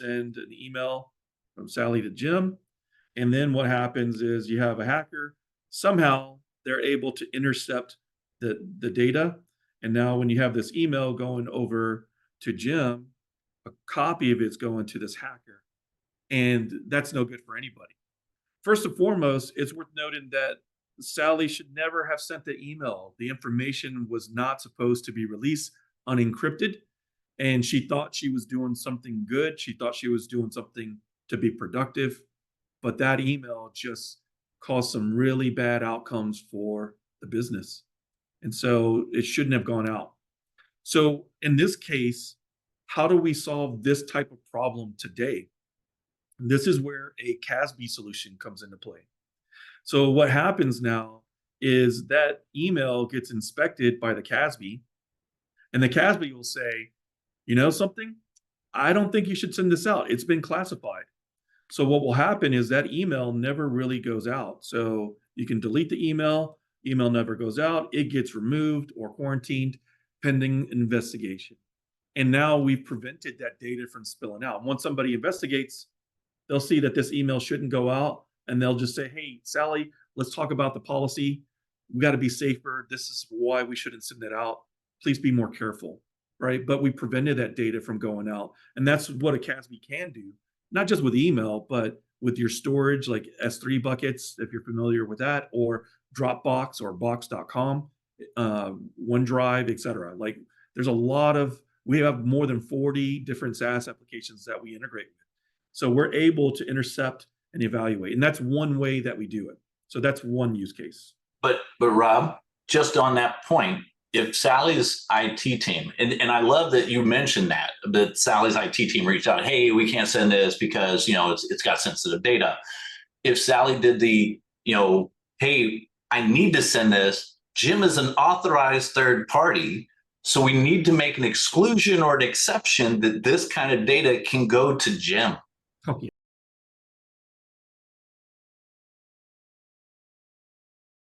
send an email from Sally to Jim. And then what happens is you have a hacker. Somehow they're able to intercept the data. And now when you have this email going over to Jim, a copy of it's going to this hacker. And that's no good for anybody. First and foremost, it's worth noting that Sally should never have sent the email. The information was not supposed to be released unencrypted. And she thought she was doing something good. She thought she was doing something to be productive. But that email just caused some really bad outcomes for the business. And so it shouldn't have gone out. So in this case, how do we solve this type of problem today? This is where a CASB solution comes into play. So what happens now is that email gets inspected by the CASB, and the CASB will say, you know something? I don't think you should send this out. It's been classified. So what will happen is that email never really goes out. So you can delete the email never goes out, it gets removed or quarantined pending investigation. And now we've prevented that data from spilling out. Once somebody investigates, they'll see that this email shouldn't go out, and they'll just say, hey, Sally, let's talk about the policy. We got to be safer. This is why we shouldn't send it out. Please be more careful, right? But we prevented that data from going out. And that's what a CASB can do, not just with email, but with your storage, like S3 buckets, if you're familiar with that, or Dropbox or box.com, OneDrive, et cetera. Like there's a lot of, we have more than 40 different SaaS applications that we integrate with. So we're able to intercept and evaluate. And that's one way that we do it. So that's one use case. But Rob, just on that point, if Sally's IT team, and I love that you mentioned that Sally's IT team reached out, hey, we can't send this because, it's got sensitive data. If Sally did the, hey, I need to send this, Jim is an authorized third party, so we need to make an exclusion or an exception that this kind of data can go to Jim. Oh, yeah.